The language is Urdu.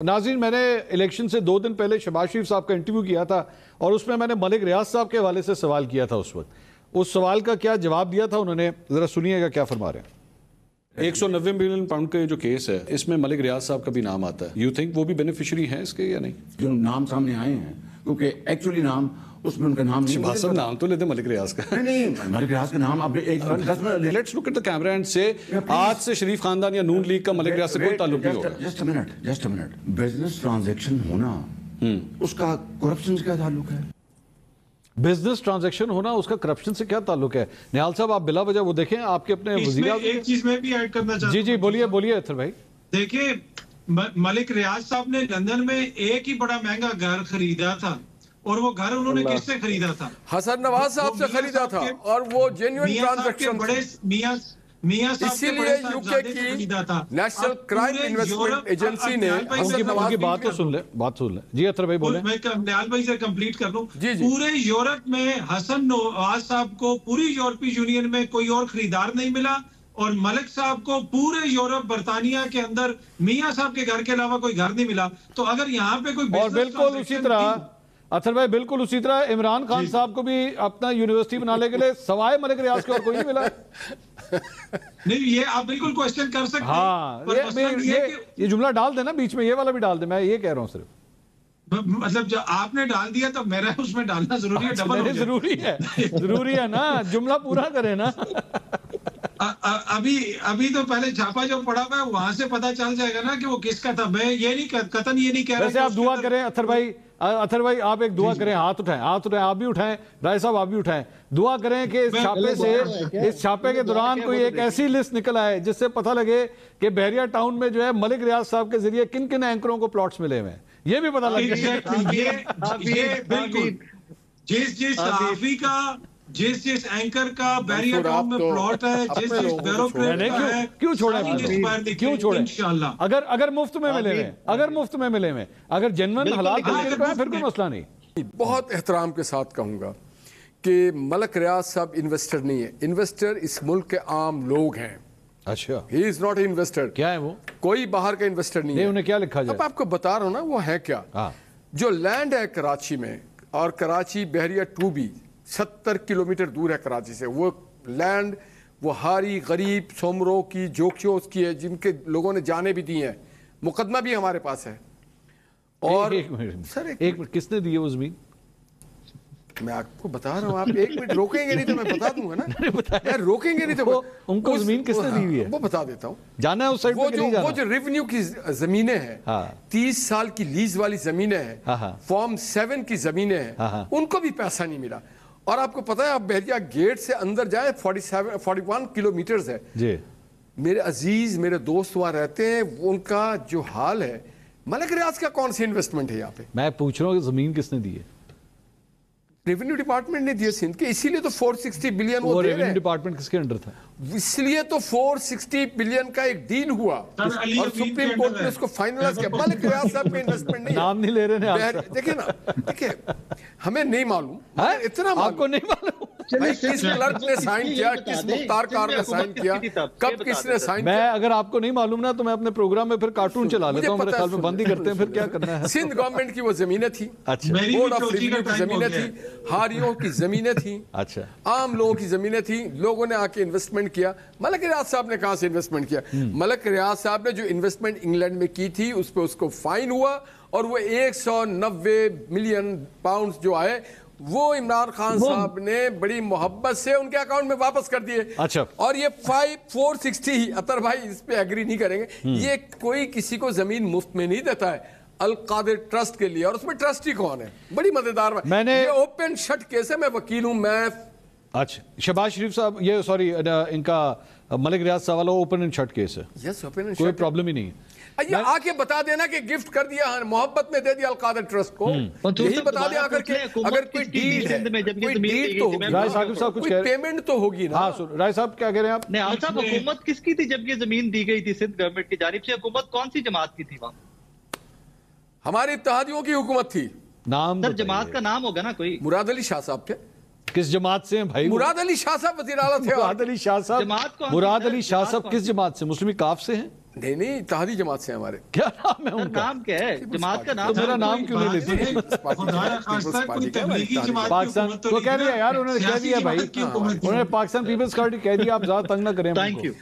ناظرین، میں نے الیکشن سے 2 دن پہلے شہباز شریف صاحب کا انٹرویو کیا تھا اور اس میں نے ملک ریاض صاحب کے حوالے سے سوال کیا تھا. اس سوال کا کیا جواب دیا تھا انہوں نے، ذرا سنیے گا کیا فرما رہے ہیں. 190 ملین پاؤنڈ کا جو کیس ہے اس میں ملک ریاض صاحب کا بھی نام آتا ہے. یو تھنک وہ بھی بینیفیشری ہیں اس کے یا نہیں؟ جو نام سامنے آئے ہیں کیونکہ ایکچولی نام اس میں ان کا نام نہیں. شہباز صاحب نام تو لیتے ملک ریاض کا. نہیں ملک ریاض کا نام آپ نے ایک بار 10 منٹ. Let's look at the camera and سے آج سے شریف خاندان یا نون لیگ کا ملک ریاض سے کوئی تعلق نہیں ہوگا. Just a minute. Business transaction ہونا اس کا کرپشن سے کیا تعلق ہے؟ بزنس ٹرانزیکشن ہونا اس کا کرپشن سے کیا تعلق ہے؟ نہال صاحب آپ بلا وجہ وہ دیکھیں آپ کے اپنے وزیر اعظم. ایک چیز میں بھی ایڈ کرنا چاہتا ہوں. جی بولیے اتھر بھائی. دیکھیں ملک ریاض صاحب نے لندن میں ایک ہی بڑا مہنگا گھر خریدا تھا اور وہ گھر انہوں نے کس سے خریدا تھا؟ حسن نواز صاحب سے خریدا تھا اور وہ جینیوئن ٹرانزیکشن بڑے میاں صاحب اسی لیے یو کے کی نیشنل کرائم انویسٹمنٹ ایجنسی نے ان کی بات تو سن لیں. جی اتھر بھائی بولیں. میں نہال بھائی سے کمپلیٹ کر لوں. جی پورے یورپ میں حسن نواز صاحب کو پوری یورپی یونین میں کوئی اور خریدار نہیں ملا اور ملک صاحب کو پورے یورپ برطانیہ کے اندر میاں صاحب کے گھر کے علاوہ کوئی گھر نہیں ملا. تو اگر یہاں پہ کوئی اور بالکل اسی طرح اتھر بھائی بالکل اسی طرح عمران خان صاحب کو بھی اپنا یونیورسٹی بنانے کے لیے سوائے ملک ریاض کے اور کوئی نہیں ملا. نہیں یہ آپ بالکل کوشچن کر سکتے ہیں. ہاں یہ جملہ ڈال دیں نا بیچ میں، یہ والا بھی ڈال دیں. میں یہ کہہ رہا ہوں صرف مطلب جو آپ نے ڈال دیا تو میرا اس میں ڈالنا ضروری ہے. ڈبل ضروری ہے نا، جملہ پورا کریں نا. ابھی تو پہلے چھاپا جو پڑا ہوا ہے وہاں سے پتا چل جائے گا نا کہ وہ کس کا تھا. میں یہ نہیں قطعاً یہ نہیں کہہ رہا. ویسے آپ دعا کریں اتھر بھائی آپ ایک دعا کریں. ہاتھ اٹھائیں آپ بھی اٹھائیں. رائے صاحب آپ بھی اٹھائیں. دعا کریں کہ اس چھاپے کے دوران کوئی ایک ایسی لسٹ نکل آئے جس سے پتہ لگے کہ بحریہ ٹاؤن میں جو ہے ملک ریاض صاحب کے ذریعے کن کن اینکروں کو پلاٹس ملے ہوئے ہیں، یہ بھی پتہ لگ جائے. بالکل جس صحافی کا جس اینکر کا بحریہ ٹاؤن میں پلاٹ ہے، جس بیوروکریٹ کا ہے، کیوں چھوڑیں انشاءاللہ. اگر مفت میں ملے ہوئے اگر جنون حلال طریقے سے پھر کوئی مسئلہ نہیں. بہت احترام کے ساتھ کہوں گا کہ ملک ریاض صاحب انویسٹر نہیں ہے. انویسٹر اس ملک کے عام لوگ ہیں. اچھا ہی از ناٹ انویسٹر. کیا ہے وہ؟ کوئی باہر کا انویسٹر نہیں ہے. انہیں کیا لکھا جائے؟ اب آپ کو بتا رہا ہوں نا وہ ہے کیا. جو لینڈ ہے کراچی میں اور کراچی بحریہ 2B 70 کلومیٹر دور ہے کراچی سے. وہ لینڈ وہ ہاری غریب سومروں کی جوکیوں کی ہے جن کے لوگوں نے جانے بھی دی ہیں. مقدمہ بھی ہمارے پاس ہے. اور ایک منٹ کس نے دی ہے وہ زمین؟ میں آپ کو بتا رہا ہوں. آپ ایک منٹ روکیں گے نہیں تو میں بتا دوں گا نا. روکیں گے نہیں تو ان کو زمین کس نے دی ہوئی ہے وہ بتا دیتا ہوں. جانا ہے اس سائڈ پہ نہیں جانا. وہ جو ریونیو کی زمینیں ہیں 30 سال کی لیز والی زمینیں ہیں، فارم 7 کی زمینیں ہیں، ان کو بھی پیسہ نہیں ملا. اور آپ کو پتا ہے آپ بحریہ گیٹ سے اندر جائیں 41 کلومیٹرز ہے. جی میرے عزیز میرے دوست وہاں رہتے ہیں، ان کا جو حال ہے. ملک ریاض کا کون سی انویسٹمنٹ ہے یہاں پہ؟ میں پوچھ رہا ہوں کہ زمین کس نے دی ہے؟ ریونیو ڈپارٹمنٹ نے دی سندھ کے. اسی لیے تو 460 بلین وہ دے رہے ہیں. ریونیو ڈپارٹمنٹ کس کے انڈر تھا؟ اس لیے تو 460 بلین کا ایک ڈیل ہوا اور سپریم کورٹ نے اس کو فائنلائز کیا. ملک ریاض صاحب کا انویسٹمنٹ نہیں ہے. نام نہیں لے رہے ہیں. دیکھیں نا، دیکھیں ہمیں نہیں معلوم. اتنا آپ کو نہیں معلوم کس کلرک نے سائن کیا، کس مختار کار نے سائن کیا، کب کس نے سائن کیا. میں اگر آپ کو نہیں معلوم نا تو میں اپنے پروگرام میں پھر کارٹون چلا لیتا ہوں. میرے خیال میں بند ہی کرتے ہیں. پھر کیا کرنا ہے. سندھ گورنمنٹ کی وہ زمینیں تھی، بورڈ آف ریونیو کی زمینیں تھی، ہاریوں کی زمینیں تھیں، اچھا عام لوگوں کی زمینیں تھیں. لوگوں نے آ کے انویسٹمنٹ کیا. ملک ریاض صاحب نے کہاں سے انویسٹمنٹ کیا؟ ملک ریاض صاحب نے جو انویسٹمنٹ انگلینڈ میں کی تھی اس پہ اس کو فائن ہوا اور وہ 190 ملین پاؤنڈز جو آئے وہ عمران خان صاحب نے بڑی محبت سے ان کے اکاؤنٹ میں واپس کر دیے. اچھا. اور یہ 460 اطہر بھائی اس پہ ایگری نہیں کریں گے، یہ کوئی کسی کو زمین مفت میں نہیں دیتا ہے. القادر ٹرسٹ کے لیے، اور اس میں ٹرسٹی کون ہے؟ بڑی مزیدار. یہ اوپن شٹ کیس ہے. میں وکیل ہوں. میں اچھا شہباز شریف صاحب یہ سوری ان کا ملک ریاض صاحب والا اوپن اینڈ شٹ کیس ہے. یس اوپن اینڈ شٹ، کوئی پرابلم ہی نہیں ہے. یہ آ کے بتا دینا کہ گفٹ کر دیا، محبت میں دے دیا القادر ٹرسٹ کو. یہی بتا دیں اگر کوئی ڈیل ہے، کوئی ڈیل تو ہوگی. رائے صاحب صاحب کچھ پیمنٹ تو ہوگی نا. ہاں رائے صاحب کیا کہہ رہے ہیں آپ؟ نہال صاحب حکومت کس کی تھی جب یہ زمین دی گئی تھی سندھ گورنمنٹ کی جانب سے؟ حکومت کون سی جماعت کی تھی وہاں؟ ہماری اتحادیوں کی حکومت تھی. نام سر جماعت کا نام ہوگا نا کوئی؟ مراد علی شاہ صاحب تھے. کس جماعت سے ہیں بھائی؟ مراد علی شاہ صاحب وزیر اعلیٰ تھے. مراد علی شاہ صاحب کس جماعت سے؟ مسلم کاف سے ہیں؟ نہیں نہیں اتحادی جماعت سے ہمارے. کیا نام ہے سر ان کا؟ نام کیا ہے جماعت کا نام؟ تو میرا نام کیوں نہیں لیتے؟ پاکستان وہ کہہ دیا یار، انہوں نے کہہ دیا بھائی، انہوں نے پاکستان پیپلز پارٹی کہہ دیا، آپ زیادہ تنگ نہ کریں. Thank you.